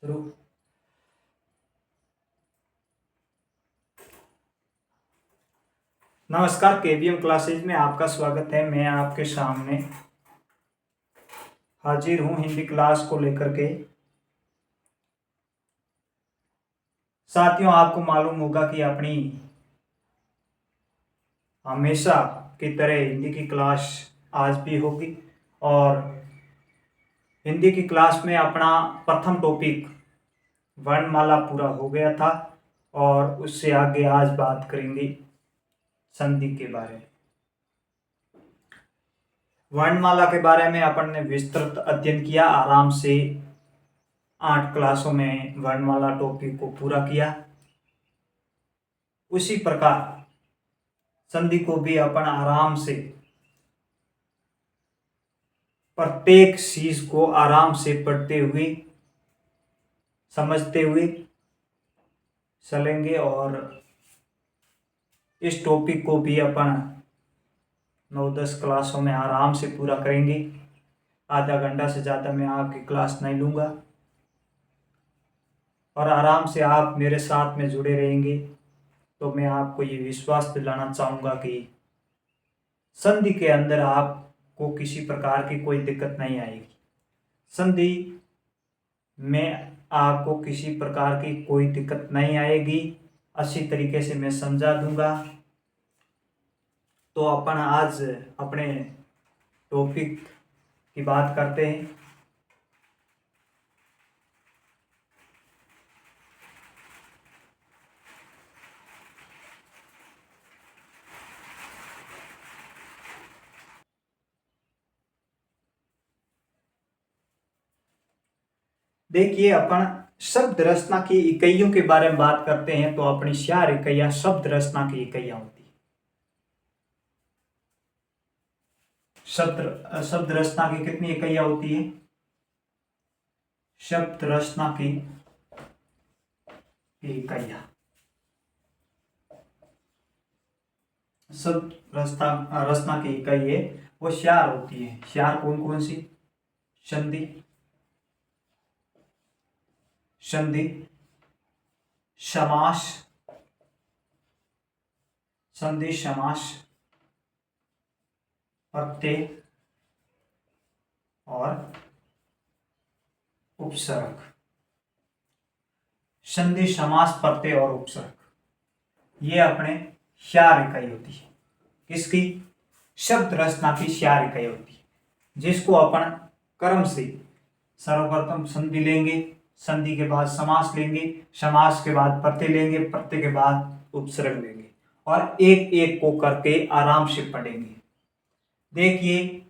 शुरू। नमस्कार, KBM classes में आपका स्वागत है। मैं आपके सामने हाजिर हूँ हिंदी क्लास को लेकर के। साथियों, आपको मालूम होगा कि अपनी हमेशा की तरह हिंदी की क्लास आज भी होगी और हिंदी की क्लास में अपना प्रथम टॉपिक वर्णमाला पूरा हो गया था और उससे आगे आज बात करेंगे संधि के बारे में। वर्णमाला के बारे में अपन ने विस्तृत अध्ययन किया, आराम से 8 क्लासों में वर्णमाला टॉपिक को पूरा किया। उसी प्रकार संधि को भी अपन आराम से प्रत्येक चीज को आराम से पढ़ते हुए समझते हुए चलेंगे और इस टॉपिक को भी अपन 9-10 क्लासों में आराम से पूरा करेंगे। आधा घंटा से ज़्यादा मैं आपकी क्लास नहीं लूँगा और आराम से आप मेरे साथ में जुड़े रहेंगे। तो मैं आपको ये विश्वास दिलाना चाहूँगा कि संधि के अंदर आपको किसी प्रकार की कोई दिक्कत नहीं आएगी। संधि में आपको किसी प्रकार की कोई दिक्कत नहीं आएगी, अच्छी तरीके से मैं समझा दूंगा। तो अपन आज अपने टॉपिक की बात करते हैं। देखिए, अपन शब्द रचना की इकाइयों के बारे में बात करते हैं तो अपनी 4 इकाइयां शब्द रचना की इकाइयां होती है। शब्द रचना की कितनी इकाइयां होती है? शब्द रचना की इकाइयां, शब्द रचना की इकाई है वो 4 होती है। 4 कौन कौन सी? संधि, संधि, समास, संधि समास, प्रत्यय और उपसर्ग। संधि, समास, प्रत्यय और उपसर्ग, ये अपने 4 इकाई होती है। किसकी? शब्द रचना की 4 इकाई होती है, जिसको अपन क्रम से सर्वप्रथम संधि लेंगे, संधि के बाद समास लेंगे, समास के बाद प्रत्यय लेंगे, प्रत्यय के बाद उपसर्ग लेंगे और एक एक को करके आराम से पढ़ेंगे। देखिए,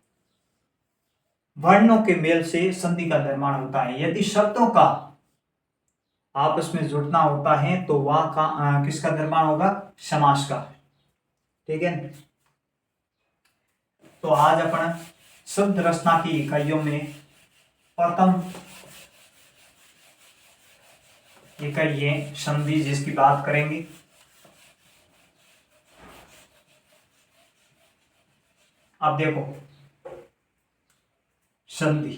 वर्णों के मेल से संधि का निर्माण होता है। यदि शब्दों का आपस में जुड़ना होता है तो वहां का किसका निर्माण होगा? समास का। ठीक है, तो आज अपन शब्द रचना की इकाइयों में प्रथम इकाई है संधि, जिसकी बात करेंगे। अब देखो, संधि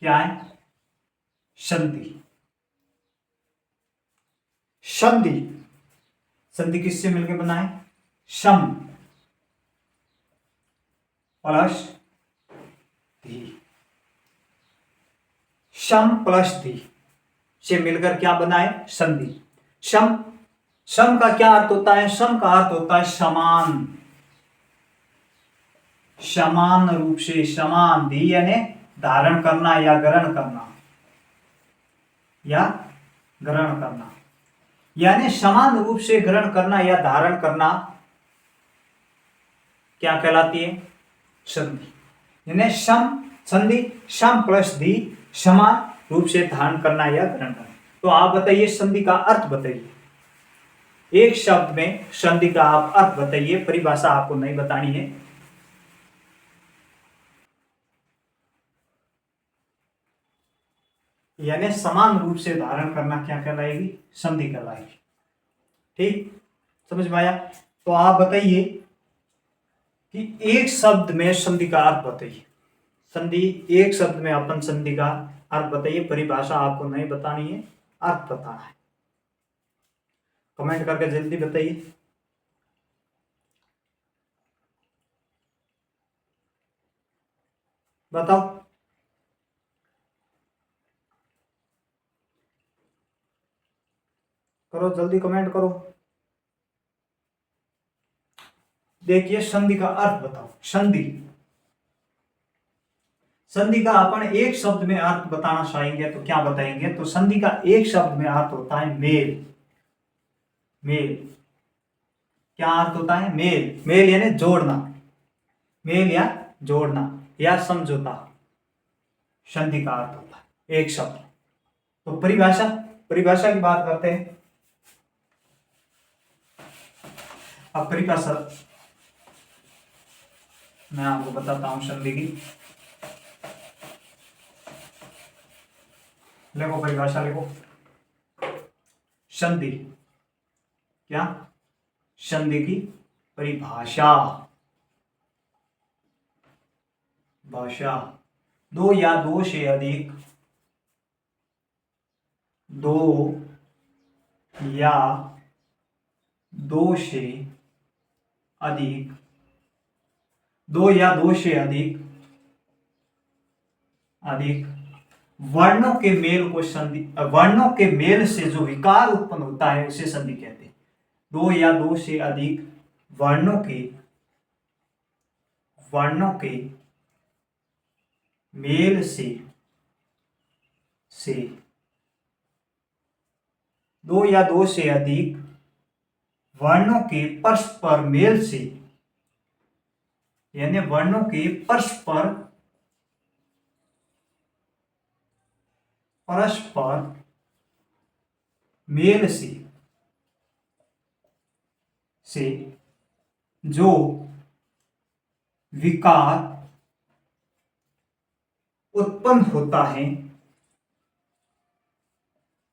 क्या है? संधि, संधि, संधि किससे मिलकर बना है? सम प्लस धी, सम प्लस धी से मिलकर क्या बना है? संधि। सम, सम का क्या अर्थ होता है? सम का अर्थ होता है समान, समान रूप से, समान, धी यानी धारण करना या ग्रहण करना, या ग्रहण करना, यानी समान रूप से ग्रहण करना या धारण करना क्या कहलाती है? संधि। यानी सम, संधि, सम प्लस धी, समान रूप से धारण करना या ग्रहण करना। तो आप बताइए संधि का अर्थ बताइए। एक शब्द में संधि का आप अर्थ बताइए, परिभाषा आपको नहीं बतानी है। यानी समान रूप से धारण करना क्या कहलाएगी? संधि कहलाएगी। ठीक, समझ में आया? तो आप बताइए कि एक शब्द में संधि का अर्थ बताइए। संधि, एक शब्द में अपन संधि का अर्थ बताइए, परिभाषा आपको नहीं बतानी है, अर्थ बताना है। कमेंट करके जल्दी बताइए। बताओ, करो जल्दी, कमेंट करो। देखिए, संधि का अर्थ बताओ। संधि, संधि का अपन एक शब्द में अर्थ बताना चाहेंगे तो क्या बताएंगे? तो संधि का एक शब्द में अर्थ होता है मेल। मेल, क्या अर्थ होता है? मेल। मेल यानी जोड़ना, मेल या जोड़ना या समझौता, संधि का अर्थ होता है एक शब्द। तो परिभाषा, परिभाषा की बात करते हैं। अब परिभाषा मैं आपको बताता हूं संधि की। लिखो परिभाषा, लिखो। संधि, क्या? संधि की परिभाषा, भाषा, दो या दो से अधिक, दो या दो से अधिक, दो या दो से अधिक अधिक वर्णों के मेल को संधि, वर्णों के मेल से जो विकार उत्पन्न होता है उसे संधि कहते हैं। दो या दो से अधिक वर्णों के मेल से दो या दो से अधिक वर्णों के परस्पर मेल से, यानी वर्णों के परस्पर मेल से जो विकार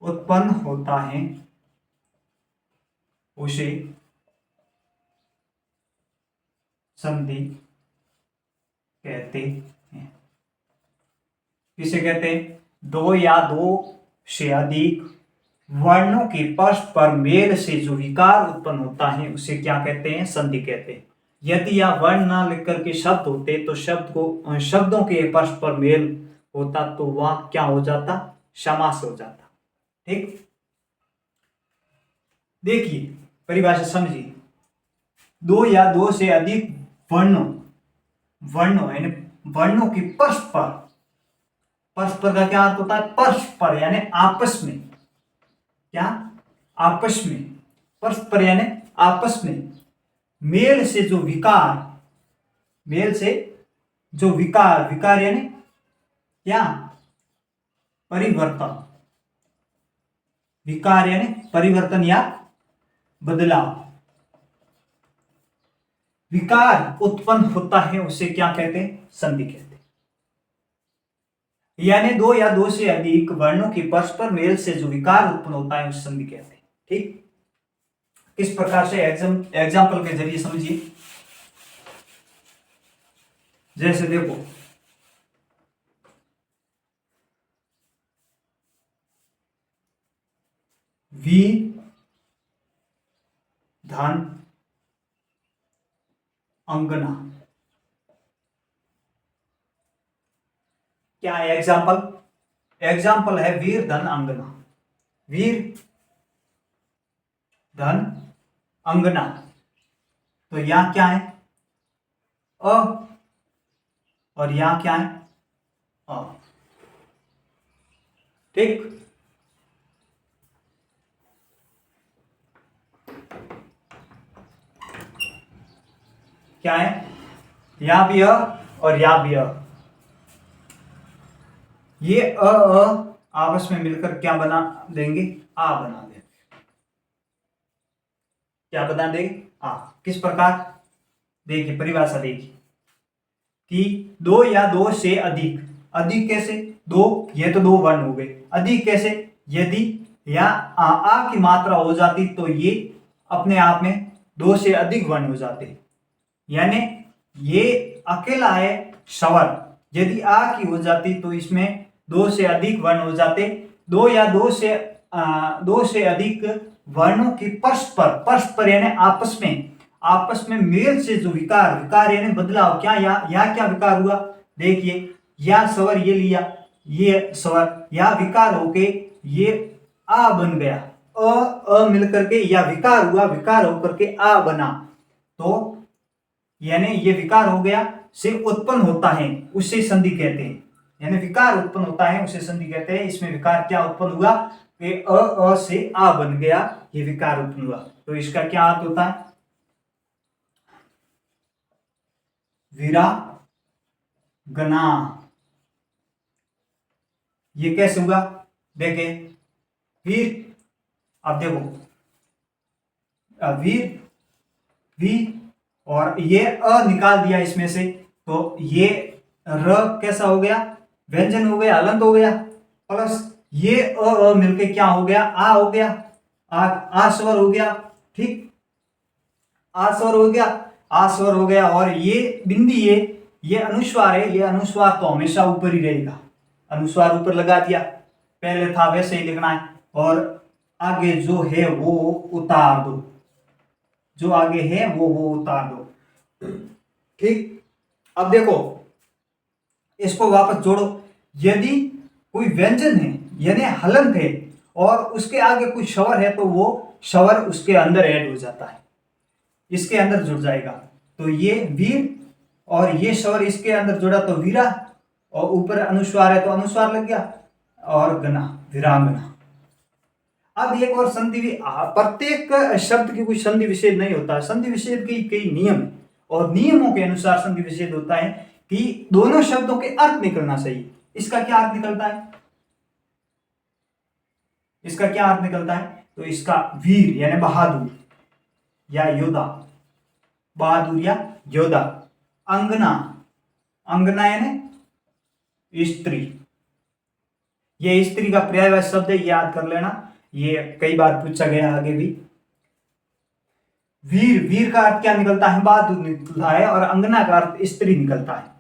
उत्पन्न होता है उसे संधि कहते हैं। किसे कहते हैं? दो या दो से अधिक वर्णों के परस्पर मेल से जो विकार उत्पन्न होता है उसे क्या कहते हैं? संधि कहते हैं। यदि यह वर्ण ना लिख करके शब्द होते तो शब्दों के परस्पर मेल होता तो वह क्या हो जाता? समास हो जाता। ठीक, देखिए परिभाषा समझिए। दो या दो से अधिक वर्णों यानी वर्णों के परस्पर, परस्पर का क्या अर्थ होता है? परस्पर यानी आपस में, क्या? आपस में, परस्पर यानी आपस में मेल से जो विकार, मेल से जो विकार, विकार यानी क्या? परिवर्तन, विकार यानी परिवर्तन या बदलाव, विकार उत्पन्न होता है उसे क्या कहते हैं? संधि कहते हैं। यानी दो या दो से अधिक वर्णों के परस्पर मेल से जो विकार उत्पन्न होता है उसे संधि कहते हैं। ठीक, किस प्रकार से? एग्जाम्पल के जरिए समझिए। जैसे देखो, वी धन अंगना, क्या है एग्जाम्पल? एग्जाम्पल है वीर धन अंगना। वीर धन अंगना, तो यहां क्या है? अ, और यहां क्या है? अ। ठीक, क्या है? यहां भी अ और यहां भी अ। ये अ आपस में मिलकर क्या बना देंगे? आ बना देंगे। क्या बना देंगे? आ। किस प्रकार? देखिए परिभाषा देखिए कि दो या दो से अधिक, अधिक कैसे? दो, ये तो दो वर्ण हो गए। अधिक कैसे? यदि या आ की मात्रा हो जाती तो ये अपने आप में दो से अधिक वर्ण हो जाते, यानी ये अकेला है स्वर। यदि आ की हो जाती तो इसमें दो से अधिक वर्ण हो जाते, दो या दो से अधिक वर्णों की परस्पर परस्पर यानी आपस में मेल से जो विकार विकार यानी बदलाव, क्या यहाँ क्या विकार हुआ, देखिए या स्वर ये लिया, ये स्वर या विकार होके ये आ बन गया, अ मिलकर के या विकार हुआ, विकार होकर के आ बना, तो यानी ये विकार हो गया से उत्पन्न होता है, उससे संधि कहते हैं। यानी विकार उत्पन्न होता है उसे संधि कहते हैं। इसमें विकार क्या उत्पन्न हुआ कि अ से आ बन गया, ये विकार उत्पन्न हुआ, तो इसका क्या अर्थ होता है, वीरांगना। ये कैसे हुआ, देखे वीर, अब देखो वीर वी और ये अ निकाल दिया इसमें से, तो ये र कैसा हो गया, व्यंजन हो गया, हलंत हो गया, प्लस ये अ मिलके क्या हो गया, आ हो गया, आ स्वर हो गया, ठीक, आ स्वर हो गया, आ स्वर हो गया, और ये बिंदी ये अनुस्वार है, ये अनुस्वार तो हमेशा ऊपर ही रहेगा, अनुस्वार ऊपर लगा दिया, पहले था वैसे ही लिखना है, और आगे जो है वो उतार दो, जो आगे है वो उतार दो, ठीक। अब देखो इसको वापस जोड़ो, यदि कोई व्यंजन है यानी हलंत है और उसके आगे कोई स्वर है तो वो स्वर उसके अंदर ऐड हो जाता है, इसके अंदर जुड़ जाएगा, तो ये वीर और ये स्वर इसके अंदर जुड़ा तो वीरा, और ऊपर अनुस्वार है तो अनुस्वार लग गया, और गना वीरांगना। अब एक और संधि, प्रत्येक शब्द की कोई संधि विच्छेद नहीं होता, संधि विच्छेद के कई नियम है, और नियमों के अनुसार संधि विच्छेद होता है कि दोनों शब्दों के अर्थ निकलना चाहिए। इसका क्या अर्थ निकलता है, इसका क्या अर्थ निकलता है, तो इसका वीर यानी बहादुर या योद्धा, बहादुर या योद्धा, अंगना, अंगना यानी स्त्री, ये स्त्री का पर्यायवाची शब्द है, याद कर लेना, ये कई बार पूछा गया आगे भी। वीर, वीर का अर्थ क्या निकलता है, बहादुर निकलता है, और अंगना का अर्थ स्त्री निकलता है,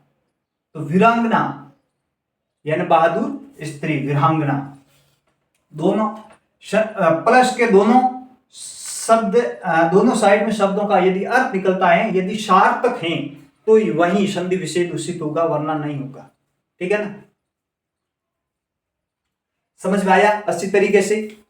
तो वीरांगना यानी बहादुर स्त्री, वीरांगना, दोनों प्लस के दोनों शब्द, दोनों साइड में शब्दों का यदि अर्थ निकलता है, यदि सार्थक हैं तो वही संधि विच्छेद उचित होगा, वरना नहीं होगा, ठीक है ना, समझ में आया अच्छी तरीके से।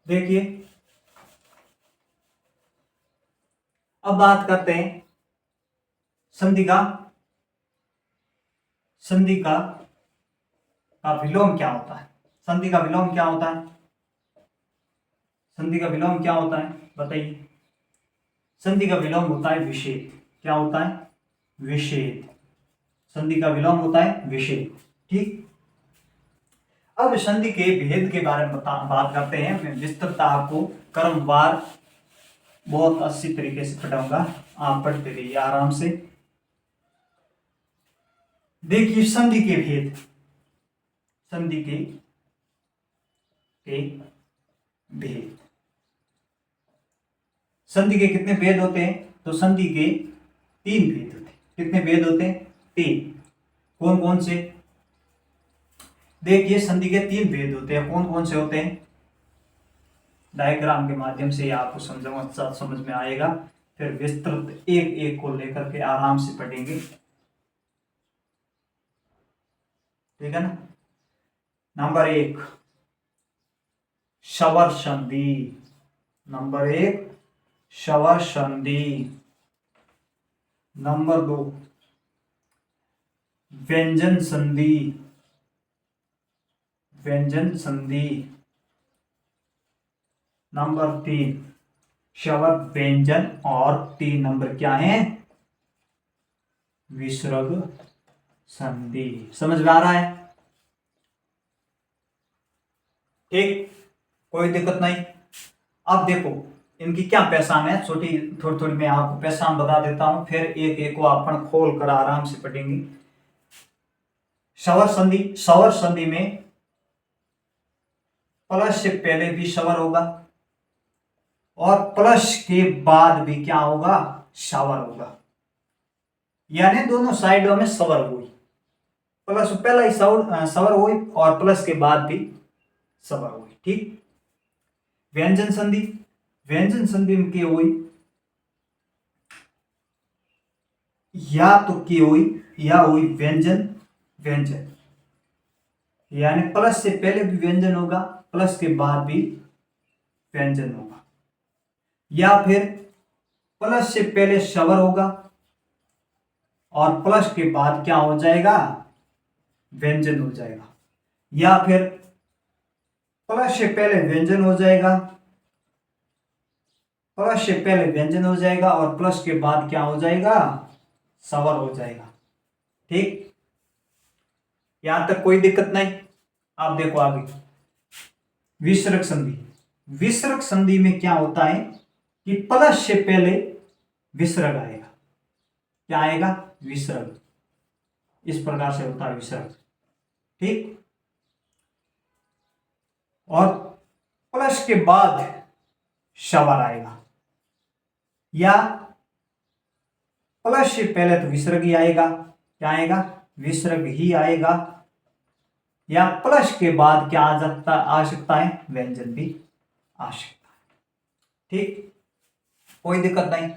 देखिए अब बात करते हैं संधि का, संधि का विलोम क्या होता है, संधि का विलोम क्या होता है, संधि का विलोम क्या होता है बताइए, संधि का विलोम होता है विच्छेद, क्या होता है, विच्छेद, संधि का विलोम होता है विच्छेद, ठीक। अब संधि के भेद के बारे में बात करते हैं, मैं विस्तृत आपको क्रमवार बहुत अच्छी तरीके से पढ़ाऊंगा, आप पढ़ते रहिए आराम से। देखिए संधि के भेद, संधि के भेद, संधि के कितने भेद होते हैं, तो संधि के 3 भेद होते हैं, कितने भेद होते हैं, 3, कौन कौन से, देखिए संधि के 3 भेद होते हैं, कौन कौन से होते हैं, डायग्राम के माध्यम से आपको समझ में आएगा, फिर विस्तृत एक एक को लेकर के आराम से पढ़ेंगे, ठीक है ना। नंबर 1 स्वर संधि, नंबर 1 स्वर संधि, नंबर 2 व्यंजन संधि, व्यंजन संधि, नंबर 3 स्वर व्यंजन, और 3 नंबर क्या है, विसर्ग संधि। समझ में आ रहा है, ठीक। कोई दिक्कत नहीं। अब देखो इनकी क्या पहचान है, छोटी थोड़ी थोड़ी मैं आपको पहचान बता देता हूं, फिर एक एक को अपन खोल कर आराम से पढ़ेंगे। स्वर संधि, स्वर संधि में प्लस से पहले भी स्वर होगा और प्लस के बाद भी क्या होगा, स्वर होगा। यानी दोनों साइडों में स्वर हुई, प्लस पहला ही स्वर हुई और प्लस के बाद भी स्वर हुई। ठीक। व्यंजन संधि, व्यंजन संधि में क्या हुई, या तो की हुई या हुई व्यंजन व्यंजन, यानी प्लस से पहले भी व्यंजन होगा प्लस के बाद भी व्यंजन होगा, या फिर प्लस से पहले स्वर होगा और प्लस के बाद क्या हो जाएगा, व्यंजन हो जाएगा, या फिर प्लस से पहले व्यंजन हो जाएगा, प्लस से पहले व्यंजन हो जाएगा और प्लस के बाद क्या हो जाएगा, स्वर हो जाएगा। ठीक। यहां तक कोई दिक्कत नहीं। आप देखो आगे विसर्ग संधि, विसर्ग संधि में क्या होता है कि प्लस से पहले विसर्ग आएगा, क्या आएगा, विसर्ग, इस प्रकार से होता है विसर्ग। ठीक। और प्लस के बाद स्वर आएगा, या प्लस से पहले तो विसर्ग ही आएगा, क्या आएगा, विसर्ग ही आएगा, या प्लस के बाद क्या आ सकता है, व्यंजन भी आ सकता है। ठीक। कोई दिक्कत नहीं,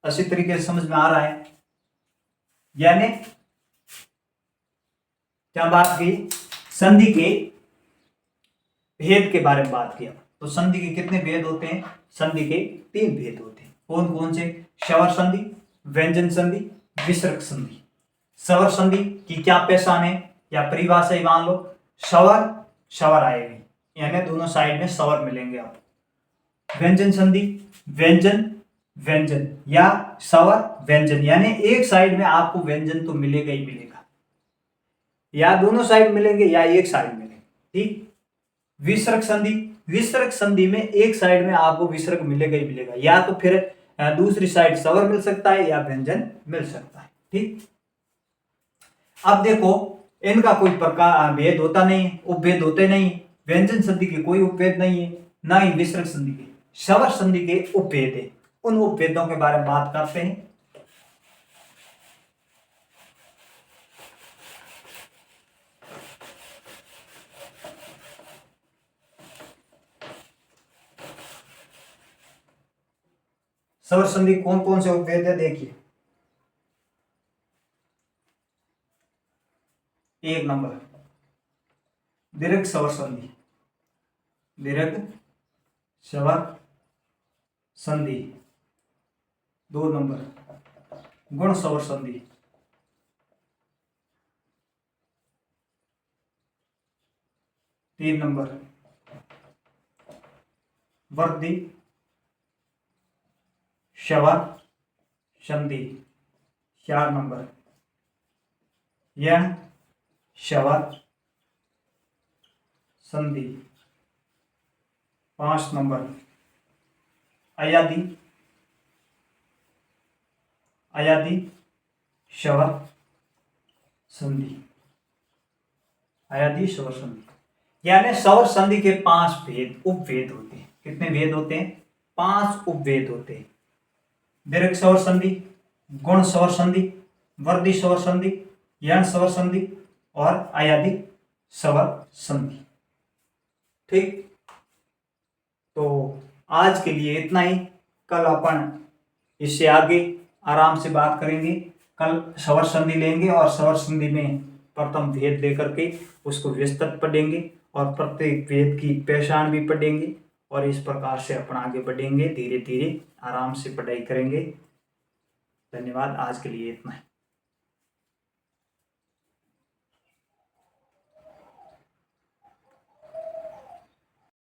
अच्छी तरीके से समझ में आ रहा है। यानी क्या बात की, संधि के भेद के बारे में बात किया। तो संधि के कितने भेद होते हैं, संधि के 3 भेद होते हैं। कौन कौन से, स्वर संधि, व्यंजन संधि, विसर्ग संधि। स्वर संधि की क्या पहचान है या परिभाषा ही मान लो, स्वर स्वर आएगी, यानी दोनों साइड में स्वर मिलेंगे आपको। व्यंजन संधि, व्यंजन व्यंजन या स्वर व्यंजन, यानी एक साइड में आपको व्यंजन तो मिलेगा ही मिलेगा, या दोनों साइड मिलेंगे या एक साइड मिलेंगे। ठीक। विसर्ग संधि, विसर्ग संधि में एक साइड में आपको विसर्ग मिलेगा ही मिलेगा, या तो फिर दूसरी साइड स्वर मिल सकता है या व्यंजन मिल सकता है। ठीक। अब देखो इनका कोई प्रकार भेद होता नहीं है, उपभेद होते नहीं। व्यंजन संधि के कोई उपभेद नहीं है, ना ही विसर्ग संधि के। स्वर संधि के उपभेद है, उन उपभेदों के बारे में बात करते हैं। स्वर संधि कौन कौन से उपभेद है, देखिए। 1 नंबर दीर्घ स्वर संधि, दीर्घ स्वर संधि। 2 नंबर गुण स्वर संधि, 3 नंबर वर्धी स्वर संधि, 4 नंबर यण स्वर संधि, 5 नंबर अयादी अयादी स्वर संधि, अयादी स्वर संधि। यानी स्वर संधि के 5 भेद उपभेद होते हैं। कितने भेद होते हैं, 5 उपभेद होते हैं। दीर्घ स्वर संधि, गुण स्वर संधि, वर्धी स्वर संधि, यण स्वर संधि और अयादी स्वर संधि। ठीक। तो आज के लिए इतना ही, कल अपन इससे आगे आराम से बात करेंगे। कल स्वर संधि लेंगे और स्वर संधि में प्रथम भेद लेकर के उसको विस्तृत पढ़ेंगे और प्रत्येक भेद की पहचान भी पढ़ेंगे, और इस प्रकार से अपन आगे बढ़ेंगे, धीरे धीरे आराम से पढ़ाई करेंगे। धन्यवाद, आज के लिए इतना ही।